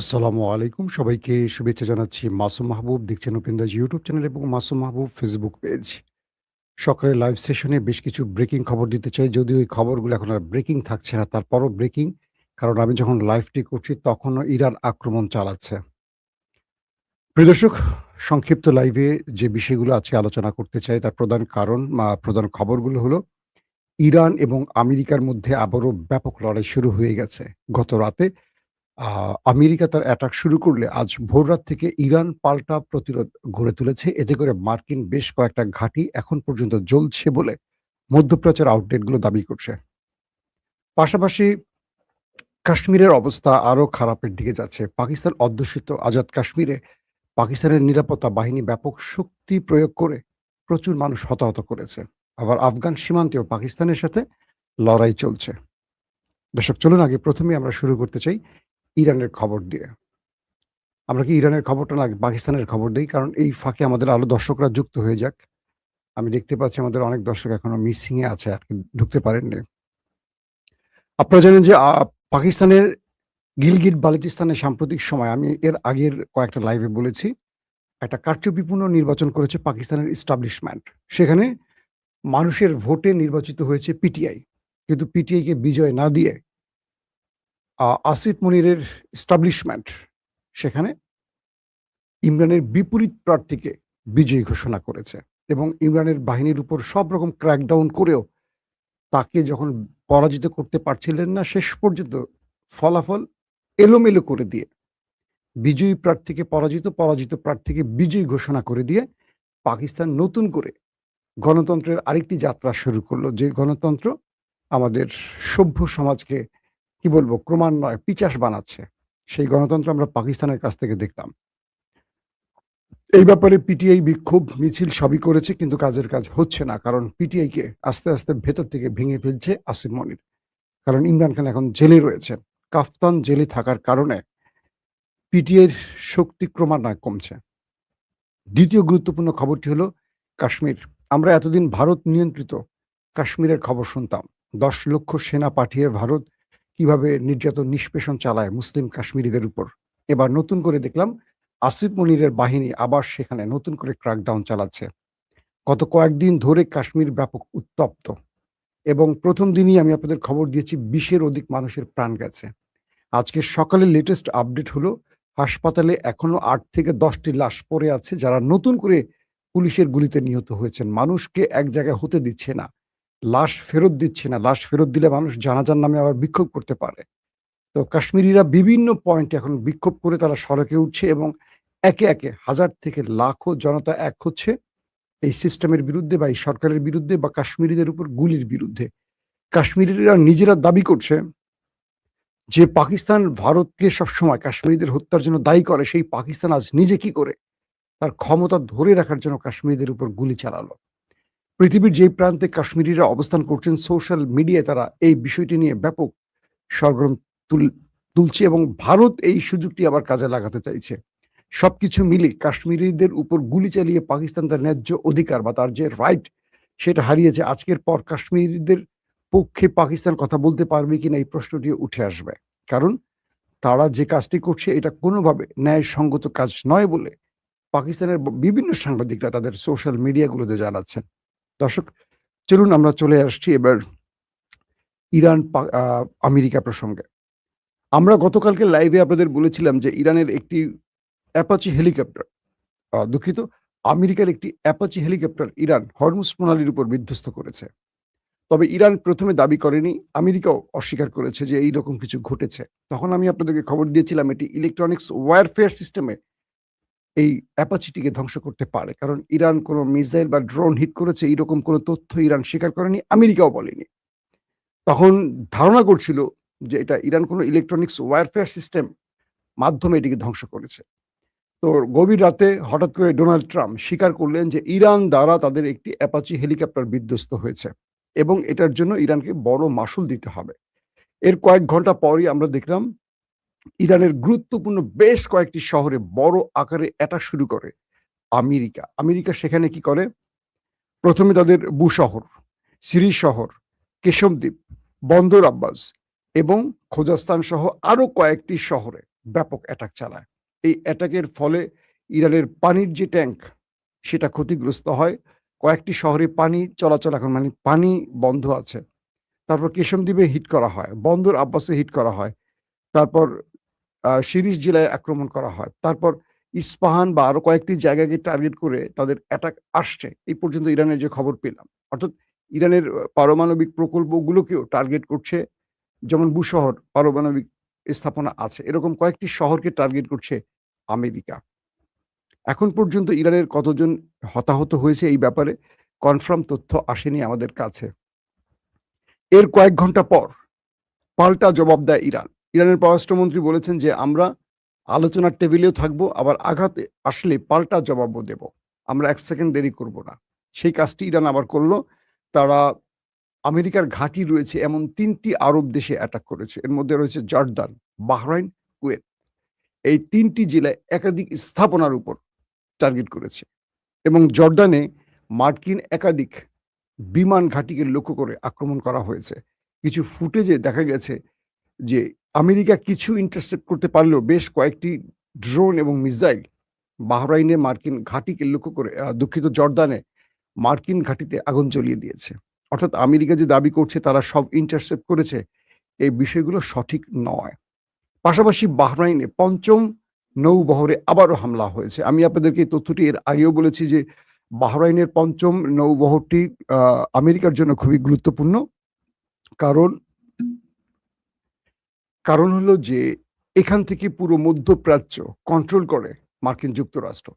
আসসালামু আলাইকুম। সবাইকে শুভেচ্ছা জানাচ্ছি। মাসুম মাহবুব দেখছেন উপেন্দ্রাজ ইউটিউব চ্যানেল এবং মাসুম মাহবুব ফেসবুক পেজ। সকালের লাইভ সেশনে বেশ কিছু ব্রেকিং খবর দিতে চাই। যদিও এই খবরগুলো এখন আর ব্রেকিং থাকছে না, তারপরও ব্রেকিং। কারণ আমি যখন লাইভটি করছি তখনও ইরান আক্রমণ চালাচ্ছে। প্রিয় দর্শক, সংক্ষিপ্ত লাইভে যে বিষয়গুলো আজকে আলোচনা করতে চাই তার প্রধান কারণ প্রধান খবরগুলো হলো ইরান এবং আমেরিকার মধ্যে আবারও ব্যাপক লড়াই শুরু হয়ে গেছে। গত রাতে আ আমেরিকা তার অ্যাটাক শুরু করলে আজ ভোররাত থেকে ইরান পাল্টা প্রতিরোধ গড়ে তুলেছে। এতে করে মার্কিন বেশ কয়েকটা ঘাঁটি এখন পর্যন্ত জ্বলছে বলে মধ্যপ্রাচ্যের আউটলেটগুলো দাবি করছে। পাশাপাশি কাশ্মীরের অবস্থা আরো খারাপের দিকে যাচ্ছে। পাকিস্তান অধ্যুষিত আজাদ কাশ্মীরে পাকিস্তানের নিরাপত্তা বাহিনী ব্যাপক শক্তি প্রয়োগ করে প্রচুর মানুষ হতাহত করেছে। আবার আফগান সীমান্তেও পাকিস্তানের সাথে লড়াই চলছে। দর্শক, চলুন আগে প্রথমেই আমরা শুরু করতে চাই ইরানের খবর দিয়ে। আমরা কি ইরানের খবরটা না পাকিস্তানের খবর দেই? কারণ এই ফাঁকে আমাদের আরো দর্শকরা যুক্ত হয়ে যাক। আমি দেখতে পাচ্ছি আমাদের অনেক দর্শক এখনো মিসিং এ আছে, আরকি ঢুকতে পারেননি। আপনারা জানেন যে পাকিস্তানের গিলগিট বালুচিস্তানে সাম্প্রতিক সময় আমি এর আগের কয়েকটা লাইভে বলেছি, একটা কারচুপিপূর্ণ নির্বাচন করেছে পাকিস্তানের এস্টাবলিশমেন্ট। সেখানে মানুষের ভোটে নির্বাচিত হয়েছে পিটিআই। কিন্তু পিটিআইকে বিজয় না দিয়ে আসিফ মনিরের এস্টাবলিশমেন্ট সেখানে ইমরানের বিপরীত প্রার্থীকে বিজয়ী ঘোষণা করেছে এবং ইমরানের বাহিনীর উপর সব রকম ক্র্যাকডাউন করেও তাকে যখন পরাজিত করতে পারছিলেন না, শেষ পর্যন্ত ফলাফল এলোমেলো করে দিয়ে বিজয়ী প্রার্থীকে পরাজিত, পরাজিত প্রার্থীকে বিজয়ী ঘোষণা করে দিয়ে পাকিস্তান নতুন করে গণতন্ত্রের আরেকটি যাত্রা শুরু করলো। যে গণতন্ত্র আমাদের সভ্য সমাজকে কি বলবো ক্রমান্বয়ে পিচাস বানাচ্ছে। সেই গণতন্ত্র আমরা পাকিস্তানের কাছ থেকে দেখলাম। এই ব্যাপারে পিটিআই বিক্ষোভ মিছিল সবই করেছে, কিন্তু কাজের কাজ হচ্ছে না। কারণ পিটিআইকে আস্তে, আস্তে ভেতর থেকে ভেঙে ফেলছে আসিফ মনির। কারণ ইমরান খান এখন জেলে রয়েছেন। কাফতান জেলে থাকার কারণে পিটিআইর শক্তি ক্রমান্বয়ে কমছে। দ্বিতীয় গুরুত্বপূর্ণ খবরটি হলো কাশ্মীর। আমরা এতদিন ভারত নিয়ন্ত্রিত কাশ্মীরের খবর শুনতাম। ১০ লক্ষ সেনা পাঠিয়ে ভারত কিভাবে নির্যাতন নিষ্পেষণ চালায় মুসলিম কাশ্মীরিদের উপর। এবার নতুন করে দেখলাম আসিফ মনিরের বাহিনী আবার সেখানে নতুন করে ক্র্যাকডাউন চালাচ্ছে। গত কয়েকদিন ধরে কাশ্মীর ব্যাপক উত্তপ্ত এবং প্রথম দিনই আমি আপনাদের খবর দিয়েছি ২০-এর অধিক মানুষের প্রাণ গেছে। আজকে সকালে লেটেস্ট আপডেট হলো হাসপাতালে এখনো ৮ থেকে ১০ টি লাশ পড়ে আছে, যারা নতুন করে পুলিশের গুলিতে নিহত হয়েছেন। মানুষকে এক জায়গায় হতে দিচ্ছে না। লাশ ফেরত দিচ্ছে না। লাশ ফেরত দিলে মানুষ জানাজার নামে আবার বিক্ষোভ করতে পারে। তো কাশ্মীরিরা বিভিন্ন পয়েন্টে এখন বিক্ষোভ করে তারা সড়কে উঠছে এবং একে, একে হাজার থেকে লাখো জনতা এক হচ্ছে এই সিস্টেমের বিরুদ্ধে বা এই সরকারের বিরুদ্ধে বা কাশ্মীরিদের উপর গুলির বিরুদ্ধে। কাশ্মীরিরা নিজেরা দাবি করছে যে পাকিস্তান ভারতকে সবসময় কাশ্মীরিদের হত্যার জন্য দায়ী করে, সেই পাকিস্তান আজ নিজে কি করে তার ক্ষমতা ধরে রাখার জন্য কাশ্মীরিদের উপর গুলি চালালো। পৃথিবীর যেই প্রান্তে কাশ্মীরিরা অবস্থান করছেন সোশ্যাল মিডিয়ায় তারা এই বিষয়টি নিয়ে ব্যাপক সরগরম তুলছে এবং ভারত এই সুযোগটি আবার কাজে লাগাতে চাইছে। সবকিছু মিলে কাশ্মীরিদের উপর গুলি চালিয়ে পাকিস্তান তার ন্যায্য অধিকার বা তার যে রাইট সেটা হারিয়েছে। আজকের পর কাশ্মীরিদের পক্ষে পাকিস্তান কথা বলতে পারবে কিনা এই প্রশ্নটিও উঠে আসবে। কারণ তারা যে কাজটি করছে এটা কোনোভাবে ন্যায়সঙ্গত কাজ নয় বলে পাকিস্তানের বিভিন্ন সাংবাদিকরা তাদের সোশ্যাল মিডিয়াগুলোতে জানাচ্ছেন। দর্শক, চলুন আমরা চলে আসছি এবার ইরান আমেরিকা প্রসঙ্গে। আমরা গতকালকে লাইভে আপনাদের বলেছিলাম যে ইরানের একটি অ্যাপাচি হেলিকপ্টার দুঃখিত, আমেরিকার একটি অ্যাপাচি হেলিকপ্টার ইরান হরমুজ প্রণালীর উপর বিধ্বস্ত করেছে। তবে ইরান প্রথমে দাবি করেনি, আমেরিকাও অস্বীকার করেছে যে এইরকম কিছু ঘটেছে। তখন আমি আপনাদেরকে খবর দিয়েছিলাম এটি ইলেকট্রনিক্স ওয়্যারফেয়ার সিস্টেমে এই অ্যাপাচিটিকে ধ্বংস করতে পারে। কারণ ইরান কোনো মিসাইল বা ড্রোন হিট করেছে এরকম কোনো তথ্য ইরান স্বীকার করেনি, আমেরিকাও বলেনি। তখন ধারণা করছিল যে এটা ইরান কোনো ইলেকট্রনিক্স ওয়্যারফেয়ার সিস্টেম মাধ্যমে এটিকে ধ্বংস করেছে। তো গভীর রাতে হঠাৎ করে ডোনাল্ড ট্রাম্প স্বীকার করলেন যে ইরান দ্বারা তাদের একটি অ্যাপাচি হেলিকপ্টার বিধ্বস্ত হয়েছে এবং এটার জন্য ইরানকে বড় মাশুল দিতে হবে। এর কয়েক ঘন্টা পরই আমরা দেখলাম ইরানের গুরুত্বপূর্ণ বেশ কয়েকটি শহরে বড় আকারে অ্যাটাক শুরু করে আমেরিকা। আমেরিকা সেখানে কি করে? প্রথমে তাদের শহর, সিরি শহর, কেশমদ্বীপ, বন্দর আব্বাস এবং খোজাস্তান সহ আরো কয়েকটি শহরে ব্যাপক অ্যাটাক চালায়। এই অ্যাটাকের ফলে ইরানের পানির যে ট্যাঙ্ক সেটা ক্ষতিগ্রস্ত হয়। কয়েকটি শহরে পানি চলাচল এখন মানে পানি বন্ধ আছে। তারপর কেশমদ্বীপে হিট করা হয়। বন্দর আব্বাসে হিট করা হয়। তারপর শিরিষ জেলায় আক্রমণ করা হয়। তারপর ইস্পাহান বা আরো কয়েকটি জায়গাকে টার্গেট করে তাদের অ্যাটাক আসছে। এই পর্যন্ত ইরানের যে খবর পেলাম। অর্থাৎ ইরানের পারমাণবিক প্রকল্পগুলোকেও টার্গেট করছে। যেমন বুশহর পারমাণবিক স্থাপনা আছে। এরকম কয়েকটি শহরকে টার্গেট করছে আমেরিকা। এখন পর্যন্ত ইরানের কতজন হতাহত হয়েছে এই ব্যাপারে কনফার্ম তথ্য আসেনি আমাদের কাছে। এর কয়েক ঘন্টা পর পাল্টা জবাব দেয় ইরান। ইরানের পররাষ্ট্রমন্ত্রী বলেছেন যে, "আমরা আলোচনার টেবিলেও থাকবো, আবার আঘাত আসলে পাল্টা জবাবও দেব। আমরা ১ সেকেন্ড দেরি করব না।" সেই কাজটি ইরান আবার করল। তারা আমেরিকার ঘাঁটি রয়েছে এমন ৩ টি আরব দেশে অ্যাটাক করেছে। এর মধ্যে রয়েছে জর্দান, বাহরাইন, কুয়েত। এই ৩ টি জেলায় একাধিক স্থাপনার উপর টার্গেট করেছে এবং জর্দানে মার্কিন একাধিক বিমান ঘাঁটিকে লক্ষ্য করে আক্রমণ করা হয়েছে। কিছু ফুটেজে দেখা গেছে যে আমেরিকা কিছু ইন্টারসেপ্ট করতে পারলেও বেশ কয়েকটি ড্রোন এবং মিসাইল বাহরাইনে মার্কিন ঘাঁটিকে লক্ষ্য করে দুঃখিত জর্দানে মার্কিন ঘাঁটিতে আগুন জ্বলিয়ে দিয়েছে। অর্থাৎ আমেরিকা যে দাবি করছে তারা সব ইন্টারসেপ্ট করেছে, এই বিষয়গুলো সঠিক নয়। পাশাপাশি বাহরাইনে ৫ম নৌবহরে আবারও হামলা হয়েছে। আমি আপনাদেরকে এই তথ্যটি এর আগেও বলেছি যে বাহরাইনের ৫ম নৌবহরটি আমেরিকার জন্য খুবই গুরুত্বপূর্ণ। কারণ কারণ হলো যে এখান থেকে পুরো মধ্যপ্রাচ্য কন্ট্রোল করে মার্কিন যুক্তরাষ্ট্র।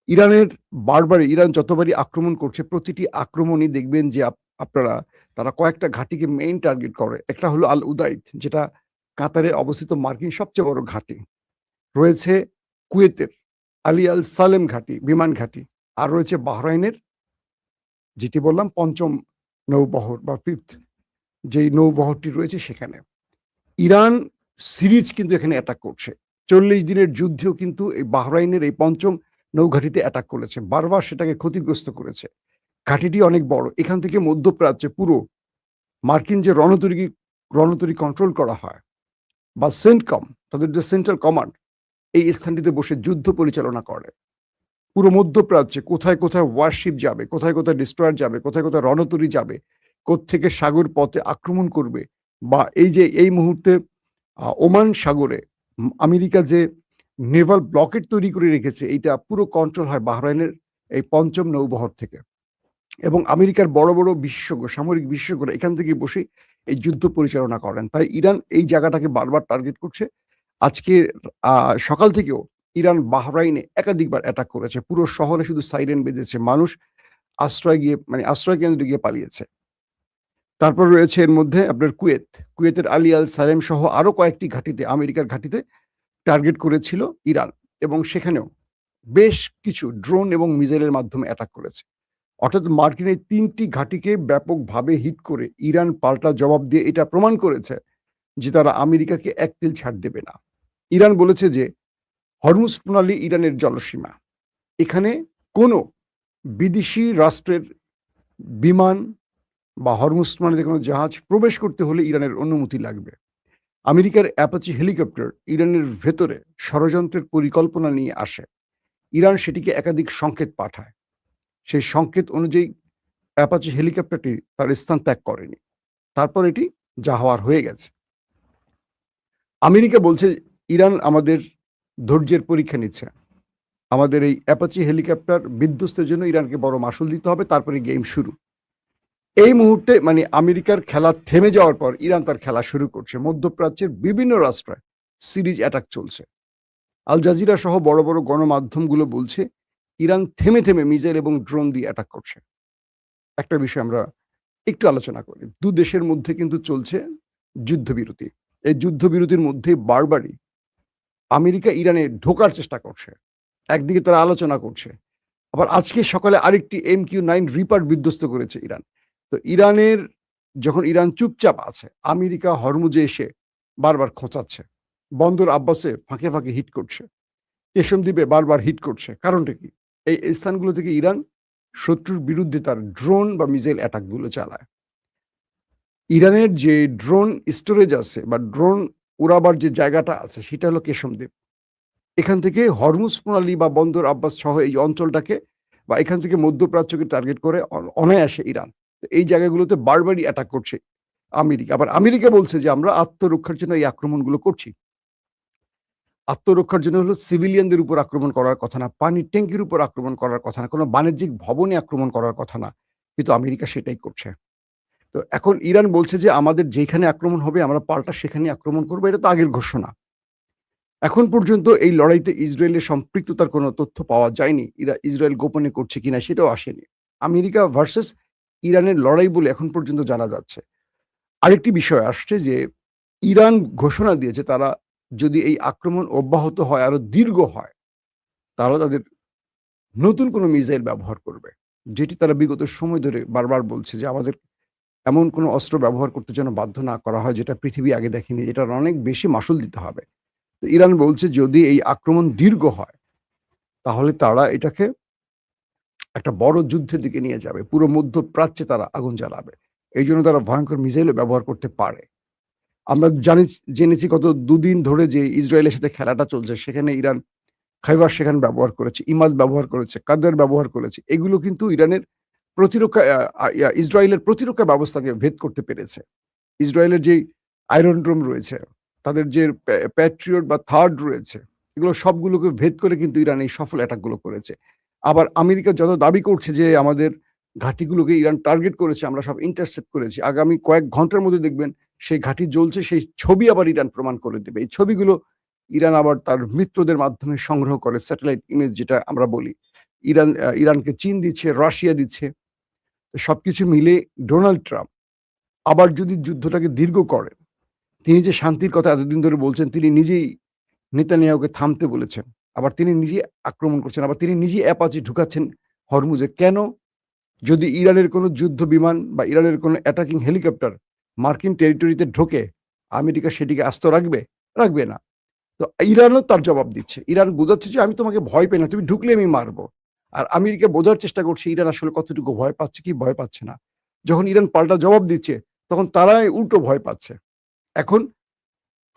ইরানের বারবারই ইরান যতবারই আক্রমণ করছে প্রতিটি আক্রমণই দেখবেন যে আপনারা তারা কয়েকটা ঘাঁটিকে মেইন টার্গেট করে। একটা হলো আল উদাইদ, যেটা কাতারে অবস্থিত মার্কিন সবচেয়ে বড় ঘাঁটি। রয়েছে কুয়েতের আলী আল সালেম ঘাঁটি, বিমান ঘাঁটি। আর রয়েছে বাহরাইনের যেটি বললাম ৫ম নৌবহর বা 5th যেই নৌবহরটি রয়েছে সেখানে। ইরান সিরিজ কিন্তু এখানে অ্যাটাক করছে। ৪০ দিনের যুদ্ধেও কিন্তু এই বাহরাইনের এই ৫ম নৌঘাঁটিতে অ্যাটাক করেছে। বারবার সেটাকে ক্ষতিগ্রস্ত করেছে। ঘাঁটিটি অনেক বড়। এখান থেকে মধ্যপ্রাচ্যে পুরো মার্কিন যে রণতরী কন্ট্রোল করা হয় বা সেন্টকম, তাদের যে সেন্ট্রাল কমান্ড, এই স্থানটিতে বসে যুদ্ধ পরিচালনা করে। পুরো মধ্যপ্রাচ্যে কোথায়, কোথায় ওয়ারশিপ যাবে, কোথায়, কোথায় ডিস্ট্রয়ার যাবে, কোথায়, কোথায় রণতরী যাবে, কোত্থেকে সাগর পথে আক্রমণ করবে বা এই যে এই মুহূর্তে ওমান সাগরে আমেরিকা যে নেভাল ব্লকেট তৈরি করে রেখেছে, এইটা পুরো কন্ট্রোল হয় বাহরাইনের এই ৫ম নৌবহর থেকে। এবং আমেরিকার বড়, বড় বিশেষজ্ঞ, সামরিক বিশেষজ্ঞরা এখান থেকে বসেই এই যুদ্ধ পরিচালনা করেন। তাই ইরান এই জায়গাটাকে বারবার টার্গেট করছে। আজকে সকাল থেকেও ইরান বাহরাইনে একাধিকবার অ্যাটাক করেছে। পুরো শহরে শুধু সাইরেন বেজেছে। মানুষ আশ্রয় কেন্দ্রে গিয়ে পালিয়েছে। তারপর রয়েছে এর মধ্যে আপনার কুয়েত। কুয়েতের আলী আল সালেম সহ আরো কয়েকটি ঘাঁটিতে, আমেরিকার ঘাঁটিতে টার্গেট করেছিল ইরান এবং সেখানেও বেশ কিছু ড্রোন এবং মিসাইলের মাধ্যমে অ্যাটাক করেছে। অর্থাৎ মার্কিন এই ৩ টি ঘাঁটিকে ব্যাপকভাবে হিট করে ইরান পাল্টা জবাব দিয়ে এটা প্রমাণ করেছে যে তারা আমেরিকাকে এক তিল ছাড় দেবে না। ইরান বলেছে যে হরমুজ প্রণালী ইরানের জলসীমা। এখানে কোনো বিদেশি রাষ্ট্রের বিমান বা হরমুজ প্রণালীতে কোনো জাহাজ প্রবেশ করতে হলে ইরানের অনুমতি লাগবে। আমেরিকার অ্যাপাচি হেলিকপ্টার ইরানের ভেতরে ষড়যন্ত্রের পরিকল্পনা নিয়ে আসে। ইরান সেটিকে একাধিক সংকেত পাঠায়। সেই সংকেত অনুযায়ী অ্যাপাচি হেলিকপ্টারটি তার স্থান ত্যাগ করেনি। তারপর এটি যা হওয়ার হয়ে গেছে। আমেরিকা বলছে ইরান আমাদের ধৈর্যের পরীক্ষা নিচ্ছে। আমাদের এই অ্যাপাচি হেলিকপ্টার বিধ্বস্তের জন্য ইরানকে বড় মাশুল দিতে হবে, তারপরে গেম শুরু। এই মুহূর্তে মানে আমেরিকার খেলা থেমে যাওয়ার পর ইরান তার খেলা শুরু করছে। মধ্যপ্রাচ্যের বিভিন্ন রাষ্ট্রে সিরিজ অ্যাটাক চলছে। আল জাজিরা সহ বড়, বড় গণমাধ্যমগুলো বলছে ইরান থেমে, থেমে মিসাইল এবং ড্রোন দিয়ে অ্যাটাক করছে। একটা বিষয় আমরা একটু আলোচনা করি। ২ দেশের মধ্যে কিন্তু চলছে যুদ্ধবিরতি। এই যুদ্ধবিরতির মধ্যে বারবারই আমেরিকা ইরানে ঢোকার চেষ্টা করছে। একদিকে তারা আলোচনা করছে। আবার আজকে সকালে আরেকটি MQ-9 রিপার বিধ্বস্ত করেছে ইরান। তো যখন ইরান চুপচাপ আছে, আমেরিকা হরমুজে এসে বারবার খোঁচাচ্ছে। বন্দর আব্বাসে ফাঁকে, ফাঁকে হিট করছে। কেশমদ্বীপে বারবার হিট করছে। কারণটা কি? এই স্থানগুলো থেকে ইরান শত্রুর বিরুদ্ধে তার ড্রোন বা মিসাইল অ্যাটাক গুলো চালায়। ইরানের যে ড্রোন স্টোরেজ আছে বা ড্রোন ওড়াবার যে জায়গাটা আছে সেটা হলো কেশম দ্বীপ। এখান থেকে হরমুজ প্রণালী বা বন্দর আব্বাস সহ এই অঞ্চলটাকে বা এখান থেকে মধ্যপ্রাচ্যকে টার্গেট করে অনায়াসে ইরান। তো এই জায়গাগুলোতে বারবারই অ্যাটাক করছে আমেরিকা। আবার আমেরিকা বলছে যে আমরা আত্মরক্ষার জন্য এই আক্রমণগুলো করছি। আত্মরক্ষার জন্য হলো সিভিলিয়ানদের উপর আক্রমণ করার কথা না, পানির ট্যাঙ্কির উপর আক্রমণ করার কথা না, কোনো বাণিজ্যিক ভবনে আক্রমণ করার কথা না। কিন্তু আমেরিকা সেটাই করছে। তো এখন ইরান বলছে যে আমাদের যেখানে আক্রমণ হবে আমরা পাল্টা সেখানেই আক্রমণ করব। এটা তো আগের ঘোষণা। এখন পর্যন্ত এই লড়াইতে ইসরায়েলের সম্পৃক্ততার কোনো তথ্য পাওয়া যায়নি। ইসরায়েল গোপনে করছে কিনা সেটাও আসেনি। আমেরিকা ভার্সাস ইরানের লড়াই বলে এখন পর্যন্ত জানা যাচ্ছে। আরেকটি বিষয় আসছে যে ইরান ঘোষণা দিয়েছে তারা যদি এই আক্রমণ অব্যাহত হয়, আরো দীর্ঘ হয়, তাহলে তাদের নতুন কোনো মিসাইল ব্যবহার করবে। যেটি তারা বিগত সময় ধরে বারবার বলছে যে আমাদের এমন কোনো অস্ত্র ব্যবহার করতে যেন বাধ্য না করা হয় যেটা পৃথিবী আগে দেখেনি। এটার অনেক বেশি মাশুল দিতে হবে। তো ইরান বলছে যদি এই আক্রমণ দীর্ঘ হয়, তাহলে তারা এটাকে একটা বড় যুদ্ধের দিকে নিয়ে যাবে। পুরো মধ্যপ্রাচ্যে তারা আগুন জ্বালাবে। এইজন্য তারা ভয়ংকর মিসাইলও ব্যবহার করতে পারে। আমরা জেনেছি গত ২ দিন ধরে যে ইসরায়েলের সাথে খেলাটা চলছে, সেখানে ইরান খাইবার সেখান ব্যবহার করেছে, ইমাদ ব্যবহার করেছে, কাদের ব্যবহার করেছে। এগুলো কিন্তু ইরানের প্রতিরক্ষা ইসরায়েলের প্রতিরক্ষা ব্যবস্থাকে ভেদ করতে পেরেছে। ইসরায়েলের যেই আয়রন ডোম রয়েছে, তাদের যে প্যাট্রিয়ট বা থার্ড রয়েছে, এগুলো সবগুলোকে ভেদ করে কিন্তু ইরান এই সফল অ্যাটাকগুলো করেছে। আবার আমেরিকা যত দাবি করছে যে আমাদের ঘাঁটিগুলোকে ইরান টার্গেট করেছে, আমরা সব ইন্টারসেপ্ট করেছি। আগামী কয়েক ঘন্টার মধ্যে দেখবেন সেই ঘাঁটি জ্বলছে, সেই ছবি আবার ইরান প্রমাণ করে দেবে। এই ছবিগুলো ইরান আবার তার মিত্রদের মাধ্যমে সংগ্রহ করে, স্যাটেলাইট ইমেজ যেটা আমরা বলি। ইরানকে চীন দিচ্ছে, রাশিয়া দিচ্ছে। সবকিছু মিলে ডোনাল্ড ট্রাম্প আবার যদি যুদ্ধটাকে দীর্ঘ করেন, তিনি যে শান্তির কথা এতদিন ধরে বলছেন, তিনি নিজেই নেতানিয়াহুকে থামতে বলেছেন। আবার তিনি নিজেই আক্রমণ করছেন। আবার তিনি নিজেই অ্যাপাচি ঢুকাচ্ছেন হরমুজে। কেন? যদি ইরানের কোনো যুদ্ধ বিমান বা ইরানের কোনো অ্যাটাকিং হেলিকপ্টার মার্কিন টেরিটরিতে ঢোকে, আমেরিকা সেটিকে আস্ত রাখবে? রাখবে না। তো ইরানও তার জবাব দিচ্ছে। ইরান বোঝাচ্ছে যে আমি তোমাকে ভয় পাই না, তুমি ঢুকলে আমি মারবো। আর আমেরিকা বোঝার চেষ্টা করছে ইরান আসলে কতটুকু ভয় পাচ্ছে কি ভয় পাচ্ছে না। যখন ইরান পাল্টা জবাব দিচ্ছে, তখন তারাই উল্টো ভয় পাচ্ছে। এখন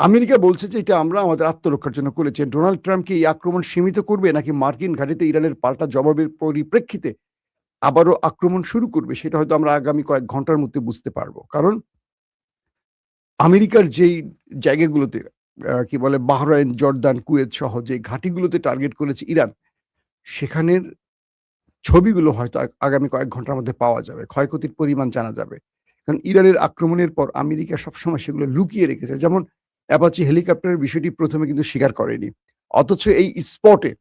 আমেরিকা বলছে যে এটা আমরা আমাদের আত্মরক্ষার জন্য করেছি। ডোনাল্ড ট্রাম্প কি এই আক্রমণ সীমিত করবে নাকি মার্কিন ঘাঁটিতে ইরানের পাল্টা জবাবের পরিপ্রেক্ষিতে আবারও আক্রমণ শুরু করবে, সেটা হয়তো আমরা আগামী কয়েক ঘন্টার মধ্যে বুঝতে পারবো। কারণ আমেরিকার যেই জায়গাগুলোতে কি বলে বাহরাইন, জর্দান, কুয়েত সহ যে ঘাঁটিগুলোতে টার্গেট করেছে ইরান, সেখানের ছবিগুলো হয়তো আগামী কয়েক ঘন্টার মধ্যে পাওয়া যাবে। ক্ষয়ক্ষতির পরিমাণ জানা যাবে। কারণ ইরানের আক্রমণের পর আমেরিকা সবসময় সেগুলো লুকিয়ে রেখেছে। যেমন অ্যাপাচি হেলিকপ্টারের বিষয়টি ১ম এ কিন্তু স্বীকার করেনি। অথচ এই স্পটে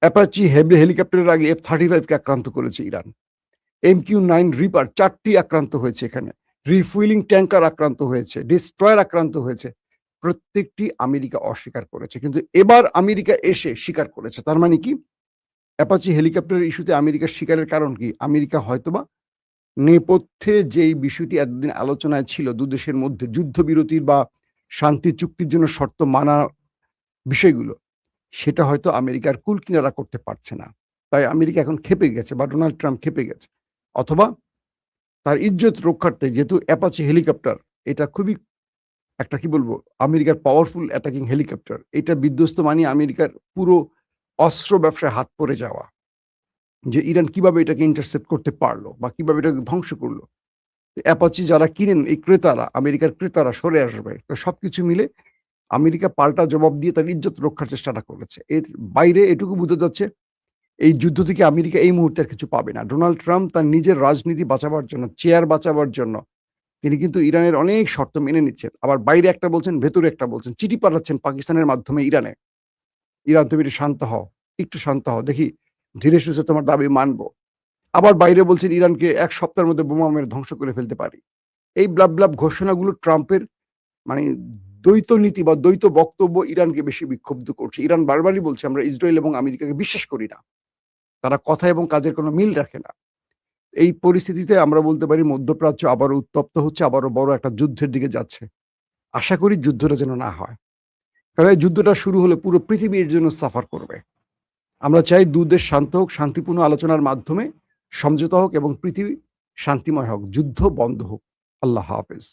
অ্যাপাচি হেলিকপ্টারের আগে F-35 কে আক্রান্ত করেছে ইরান। MQ-9 রিপার ৪ টি আক্রান্ত হয়েছে এখানে। রিফুয়েলিং ট্যাঙ্কার আক্রান্ত হয়েছে, ডেস্ট্রয়ার আক্রান্ত হয়েছে। প্রত্যেকটি আমেরিকা অস্বীকার করেছে। কিন্তু এবার আমেরিকা এসে স্বীকার করেছে। তার মানে কি? অ্যাপাচি হেলিকপ্টারের ইস্যুতে আমেরিকার স্বীকারের কারণ কি? আমেরিকা হয়তোবা নেপথ্যে যেই বিষয়টি এতদিন আলোচনায় ছিল ২ দেশের মধ্যে যুদ্ধবিরতির বা শান্তি চুক্তির জন্য শর্ত মানা বিষয়গুলো, সেটা হয়তো আমেরিকার কুল কিনারা করতে পারছে না। তাই আমেরিকা এখন ক্ষেপে গেছে বা ডোনাল্ড ট্রাম্প ক্ষেপে গেছে। অথবা তার ইজ্জত রক্ষার্থে যেহেতু অ্যাপাচি হেলিকপ্টার এটা খুবই একটা কি বলবো আমেরিকার পাওয়ারফুল অ্যাটাকিং হেলিকপ্টার। এটা বিধ্বস্ত মানে আমেরিকার পুরো অস্ত্র ব্যবসায় হাত পড়ে যাওয়া। যে ইরান কিভাবে এটাকে ইন্টারসেপ্ট করতে পারলো বা কিভাবে এটাকে ধ্বংস করলো। অ্যাপাচি যারা কিনেন এই ক্রেতারা, আমেরিকার ক্রেতারা সরে আসবে। তো সবকিছু মিলে আমেরিকা পাল্টা জবাব দিয়ে তার ইজ্জত রক্ষার চেষ্টাটা করেছে। এর বাইরে এটুকু বোঝা যাচ্ছে এই যুদ্ধ থেকে আমেরিকা এই মুহূর্তে আর কিছু পাবে না। ডোনাল্ড ট্রাম্প তার নিজের রাজনীতি বাঁচাবার জন্য, চেয়ার বাঁচাবার জন্য তিনি কিন্তু ইরানের অনেক শর্ত মেনে নিচ্ছেন। আবার বাইরে একটা বলছেন, ভেতরে একটা বলছেন। চিঠি পাঠাচ্ছেন পাকিস্তানের মাধ্যমে ইরানে। ইরান তুমি একটু শান্ত হও, একটু শান্ত হও। দেখি ধীরে সুস্থে তোমার দাবি মানবো। আবার বাইরে বলছেন ইরানকে ১ সপ্তাহের মধ্যে বোমা মেরে ধ্বংস করে ফেলতে পারি। এই ব্লাব ঘোষণাগুলো ট্রাম্পের মানে দ্বৈত নীতি বা দ্বৈত বক্তব্য ইরানকে বেশি বিক্ষুব্ধ করছে। ইরান বারবারই বলছে আমরা ইসরায়েল এবং আমেরিকাকে বিশ্বাস করি না। তারা কথা এবং কাজের কোনো মিল রাখে না। এই পরিস্থিতিতে আমরা বলতে পারি মধ্যপ্রাচ্য আবারও উত্তপ্ত হচ্ছে, আবারও বড় একটা যুদ্ধের দিকে যাচ্ছে। আশা করি যুদ্ধটা যেন না হয়। কারণ এই যুদ্ধটা শুরু হলে পুরো পৃথিবী এর জন্য সাফার করবে। আমরা চাই ২ দেশ শান্ত হোক, শান্তিপূর্ণ আলোচনার মাধ্যমে সমঝোতা হোক এবং পৃথিবী শান্তিময় হোক। যুদ্ধ বন্ধ হোক। আল্লাহ হাফেজ।